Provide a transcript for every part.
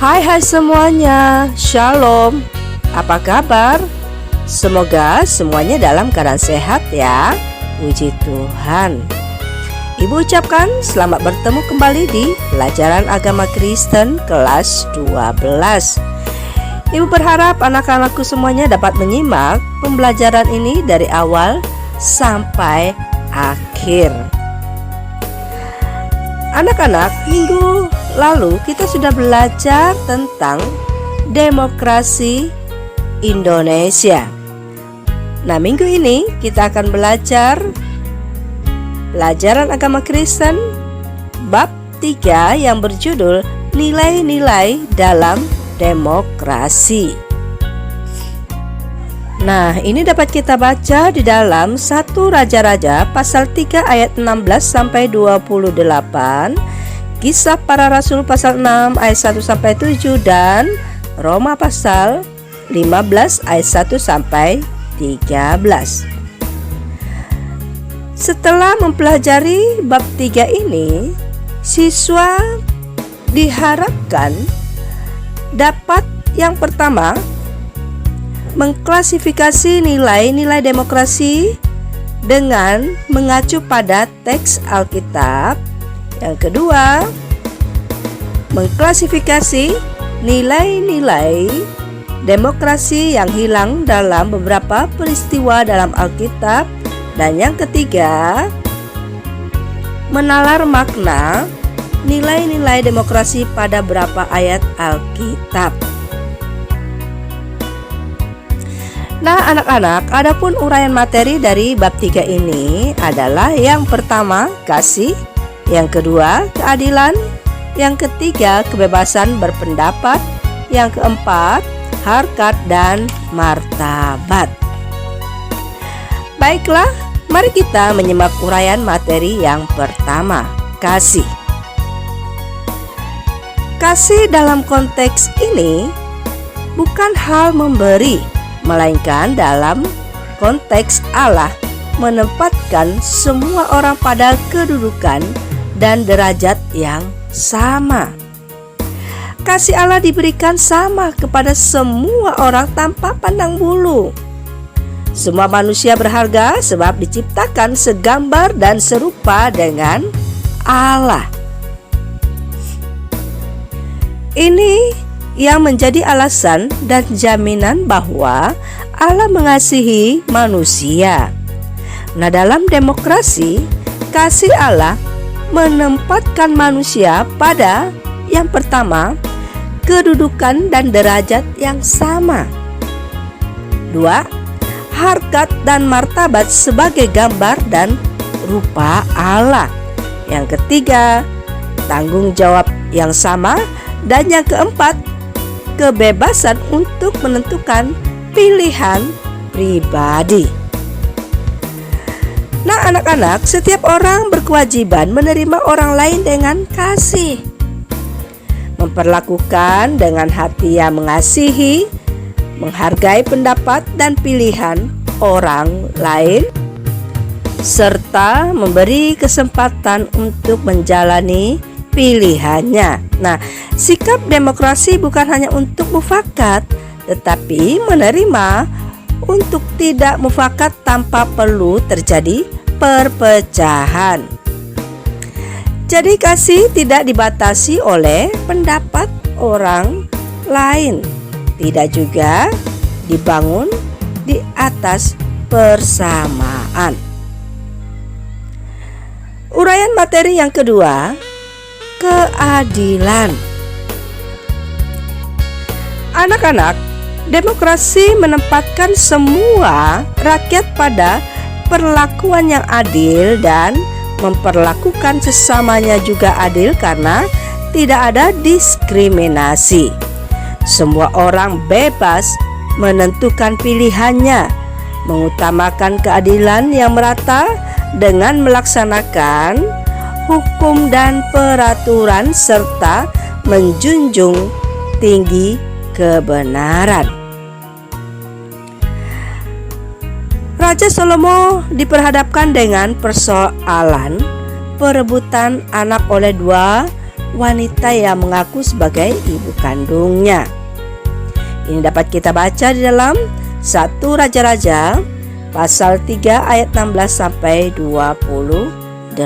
Hai semuanya, Shalom. Apa kabar? Semoga semuanya dalam keadaan sehat ya. Puji Tuhan. Ibu ucapkan selamat bertemu kembali di pelajaran agama Kristen kelas 12. Ibu berharap anak-anakku semuanya dapat menyimak pembelajaran ini dari awal sampai akhir. Anak-anak, minggu lalu kita sudah belajar tentang demokrasi Indonesia. Nah, minggu ini kita akan belajar pelajaran agama Kristen bab 3 yang berjudul Nilai-nilai dalam Demokrasi. Nah, ini dapat kita baca di dalam 1 Raja-Raja pasal 3 ayat 16 sampai 28, Kisah Para Rasul pasal 6 ayat 1 sampai 7 dan Roma pasal 15 ayat 1 sampai 13. Setelah mempelajari bab 3 ini, siswa diharapkan dapat yang pertama mengklasifikasi nilai-nilai demokrasi dengan mengacu pada teks Alkitab. Yang kedua, mengklasifikasi nilai-nilai demokrasi yang hilang dalam beberapa peristiwa dalam Alkitab. Dan yang ketiga, menalar makna nilai-nilai demokrasi pada beberapa ayat Alkitab. Nah, anak-anak, adapun uraian materi dari bab 3 ini adalah yang pertama, kasih, yang kedua, keadilan, yang ketiga, kebebasan berpendapat, yang keempat, harkat dan martabat. Baiklah, mari kita menyimak uraian materi yang pertama, kasih. Kasih dalam konteks ini bukan hal memberi, melainkan dalam konteks Allah menempatkan semua orang pada kedudukan dan derajat yang sama. Kasih Allah diberikan sama kepada semua orang tanpa pandang bulu. Semua manusia berharga sebab diciptakan segambar dan serupa dengan Allah. Ini yang menjadi alasan dan jaminan bahwa Allah mengasihi manusia. Nah, dalam demokrasi, kasih Allah menempatkan manusia pada yang pertama, kedudukan dan derajat yang sama. 2. Harkat dan martabat sebagai gambar dan rupa Allah. Yang ketiga, tanggung jawab yang sama. Dan yang keempat, kebebasan untuk menentukan pilihan pribadi. Nah, anak-anak, setiap orang berkewajiban menerima orang lain dengan kasih, memperlakukan dengan hati yang mengasihi, menghargai pendapat dan pilihan orang lain, serta memberi kesempatan untuk menjalani pilihannya. Nah, sikap demokrasi bukan hanya untuk mufakat, tetapi menerima untuk tidak mufakat tanpa perlu terjadi perpecahan. Jadi kasih tidak dibatasi oleh pendapat orang lain, tidak juga dibangun di atas persamaan. Uraian materi yang kedua, keadilan. Anak-anak, demokrasi menempatkan semua rakyat pada perlakuan yang adil dan memperlakukan sesamanya juga adil karena tidak ada diskriminasi. Semua orang bebas menentukan pilihannya, mengutamakan keadilan yang merata dengan melaksanakan hukum dan peraturan serta menjunjung tinggi kebenaran. Raja Salomo diperhadapkan dengan persoalan perebutan anak oleh dua wanita yang mengaku sebagai ibu kandungnya. Ini dapat kita baca di dalam 1 Raja-Raja pasal 3 ayat 16 sampai 28.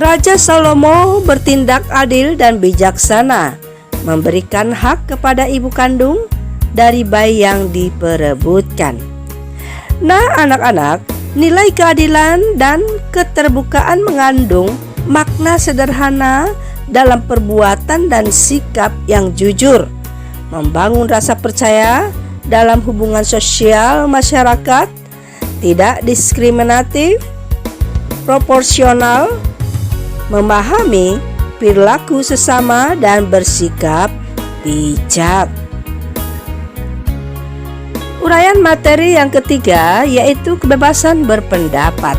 Raja Salomo bertindak adil dan bijaksana, memberikan hak kepada ibu kandung dari bayi yang diperebutkan. Nah, anak-anak, nilai keadilan dan keterbukaan mengandung makna sederhana dalam perbuatan dan sikap yang jujur, membangun rasa percaya dalam hubungan sosial masyarakat, tidak diskriminatif, proporsional, memahami perilaku sesama dan bersikap bijak. Uraian materi yang ketiga yaitu kebebasan berpendapat.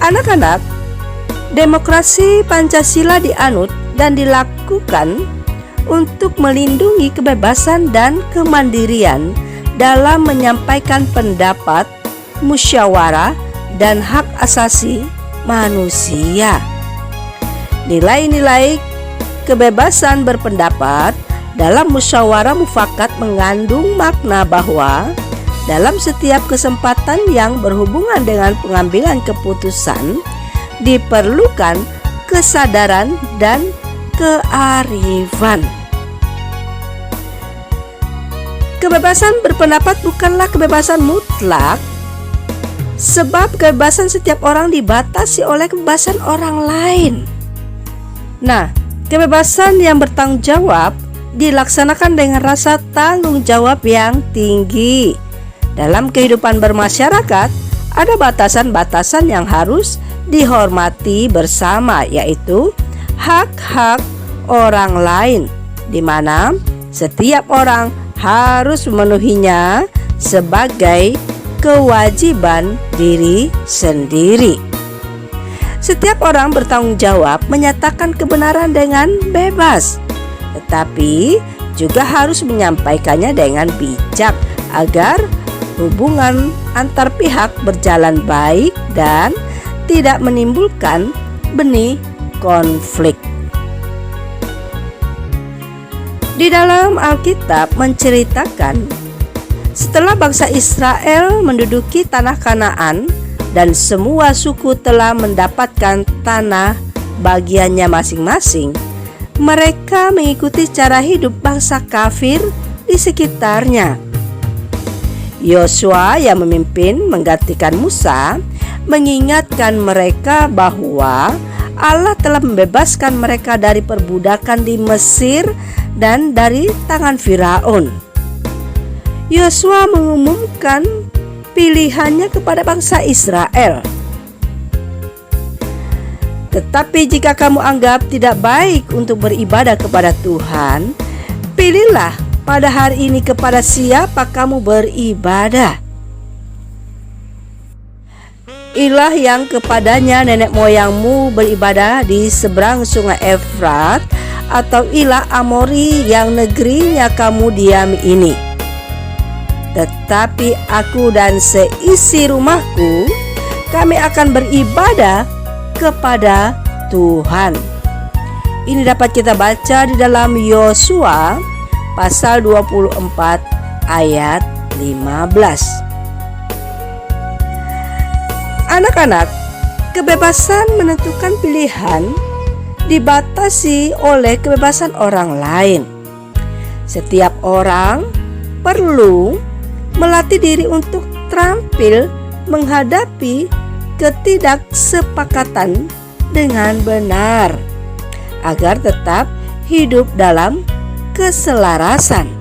Anak-anak, demokrasi Pancasila dianut dan dilakukan untuk melindungi kebebasan dan kemandirian dalam menyampaikan pendapat, musyawarah, dan hak asasi manusia. Nilai-nilai kebebasan berpendapat dalam musyawarah mufakat mengandung makna bahwa dalam setiap kesempatan yang berhubungan dengan pengambilan keputusan diperlukan kesadaran dan kearifan. Kebebasan berpendapat bukanlah kebebasan mutlak, sebab kebebasan setiap orang dibatasi oleh kebebasan orang lain. Nah, kebebasan yang bertanggung jawab dilaksanakan dengan rasa tanggung jawab yang tinggi. Dalam kehidupan bermasyarakat, ada batasan-batasan yang harus dihormati bersama, yaitu hak-hak orang lain, di mana setiap orang harus memenuhinya sebagai kewajiban diri sendiri. Setiap orang bertanggung jawab menyatakan kebenaran dengan bebas, tetapi juga harus menyampaikannya dengan bijak agar hubungan antar pihak berjalan baik dan tidak menimbulkan benih konflik. Di dalam Alkitab menceritakan setelah bangsa Israel menduduki tanah Kanaan dan semua suku telah mendapatkan tanah bagiannya masing-masing, mereka mengikuti cara hidup bangsa kafir di sekitarnya. Yosua yang memimpin menggantikan Musa mengingatkan mereka bahwa Allah telah membebaskan mereka dari perbudakan di Mesir dan dari tangan Firaun. Yosua mengumumkan pilihannya kepada bangsa Israel. Tetapi jika kamu anggap tidak baik untuk beribadah kepada Tuhan, pilihlah pada hari ini kepada siapa kamu beribadah. Ilah yang kepadanya nenek moyangmu beribadah di seberang sungai Efrat, atau ilah Amori yang negerinya kamu diami ini. Tetapi aku dan seisi rumahku, kami akan beribadah kepada Tuhan. Ini dapat kita baca di dalam Yosua pasal 24 ayat 15. Anak-anak, kebebasan menentukan pilihan dibatasi oleh kebebasan orang lain. Setiap orang perlu melatih diri untuk terampil menghadapi ketidaksepakatan dengan benar, agar tetap hidup dalam keselarasan.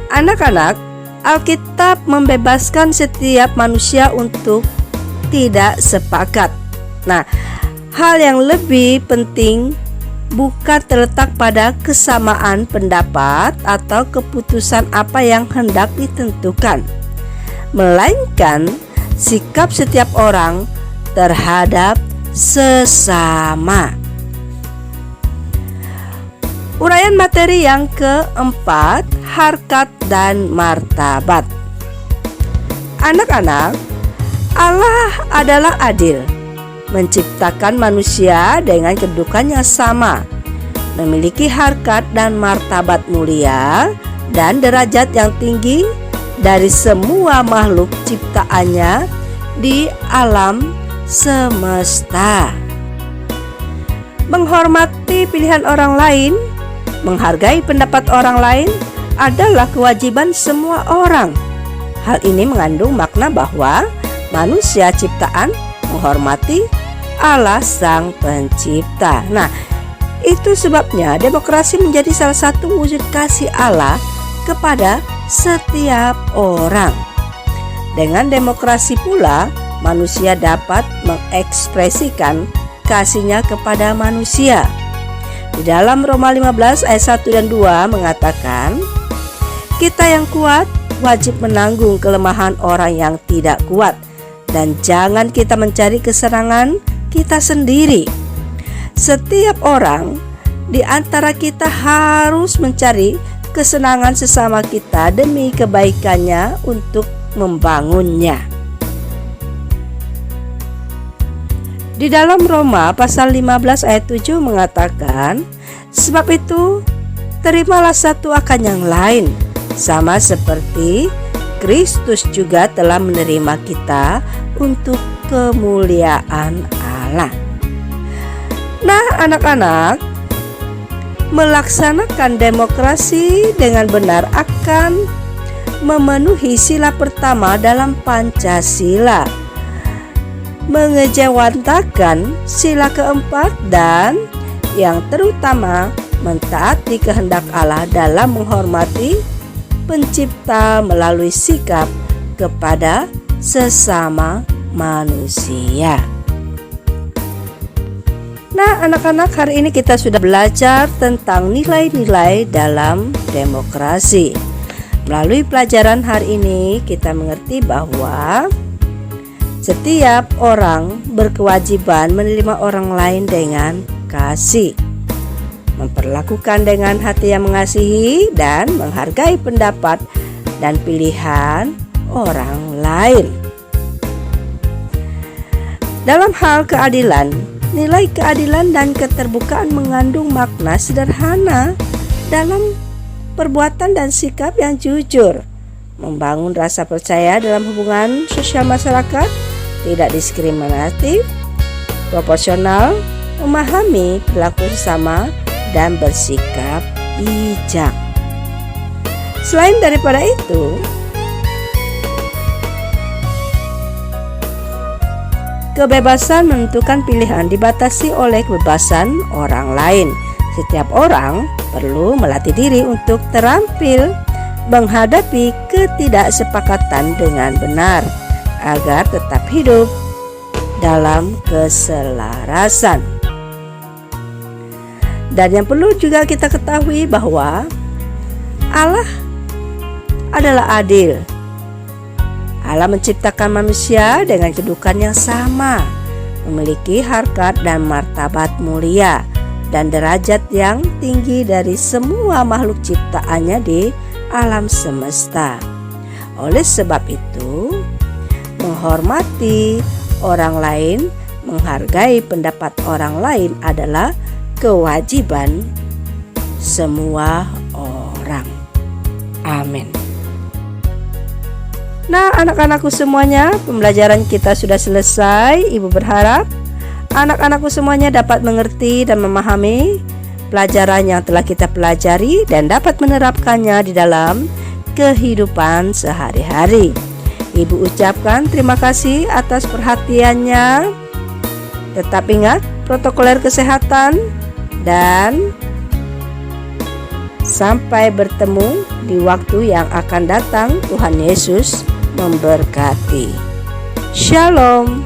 Anak-anak, Alkitab membebaskan setiap manusia untuk tidak sepakat. Nah, hal yang lebih penting bukan terletak pada kesamaan pendapat atau keputusan apa yang hendak ditentukan, melainkan sikap setiap orang terhadap sesama. Uraian materi yang keempat, harkat dan martabat. Anak-anak, Allah adalah adil, menciptakan manusia dengan kedudukan yang sama, memiliki harkat dan martabat mulia dan derajat yang tinggi dari semua makhluk ciptaannya di alam semesta. Menghormati pilihan orang lain, menghargai pendapat orang lain adalah kewajiban semua orang. Hal ini mengandung makna bahwa manusia ciptaan menghormati Allah Sang Pencipta. Nah, itu sebabnya demokrasi menjadi salah satu wujud kasih Allah kepada setiap orang. Dengan demokrasi pula, manusia dapat mengekspresikan kasihnya kepada manusia. Di dalam Roma 15 ayat 1 dan 2 mengatakan, kita yang kuat wajib menanggung kelemahan orang yang tidak kuat, dan jangan kita mencari kesenangan kita sendiri. Setiap orang di antara kita harus mencari kesenangan sesama kita demi kebaikannya untuk membangunnya. Di dalam Roma pasal 15 ayat 7 mengatakan, sebab itu terimalah satu akan yang lain, sama seperti Kristus juga telah menerima kita untuk kemuliaan Allah. Nah, anak-anak, melaksanakan demokrasi dengan benar akan memenuhi sila pertama dalam Pancasila, mengejawantakan sila keempat, dan yang terutama mentaati kehendak Allah dalam menghormati Pencipta melalui sikap kepada sesama manusia. Nah, anak-anak, hari ini kita sudah belajar tentang nilai-nilai dalam demokrasi. Melalui pelajaran hari ini kita mengerti bahwa setiap orang berkewajiban menerima orang lain dengan kasih, memperlakukan dengan hati yang mengasihi, dan menghargai pendapat dan pilihan orang lain. Dalam hal keadilan, nilai keadilan dan keterbukaan mengandung makna sederhana dalam perbuatan dan sikap yang jujur, membangun rasa percaya dalam hubungan sosial masyarakat, tidak diskriminatif, proporsional, memahami perilaku sesama, dan bersikap bijak. Selain daripada itu, kebebasan menentukan pilihan dibatasi oleh kebebasan orang lain. Setiap orang perlu melatih diri untuk terampil menghadapi ketidaksepakatan dengan benar, agar tetap hidup dalam keselarasan. Dan yang perlu juga kita ketahui bahwa Allah adalah adil. Allah menciptakan manusia dengan kedudukan yang sama, memiliki harkat dan martabat mulia, dan derajat yang tinggi dari semua makhluk ciptaannya di alam semesta. Oleh sebab itu, menghormati orang lain, menghargai pendapat orang lain adalah kewajiban semua orang. Amin. Nah, anak-anakku semuanya, pembelajaran kita sudah selesai. Ibu berharap anak-anakku semuanya dapat mengerti dan memahami pelajaran yang telah kita pelajari dan dapat menerapkannya di dalam kehidupan sehari-hari. Ibu ucapkan terima kasih atas perhatiannya. Tetap ingat protokol kesehatan dan sampai bertemu di waktu yang akan datang. Tuhan Yesus memberkati. Shalom.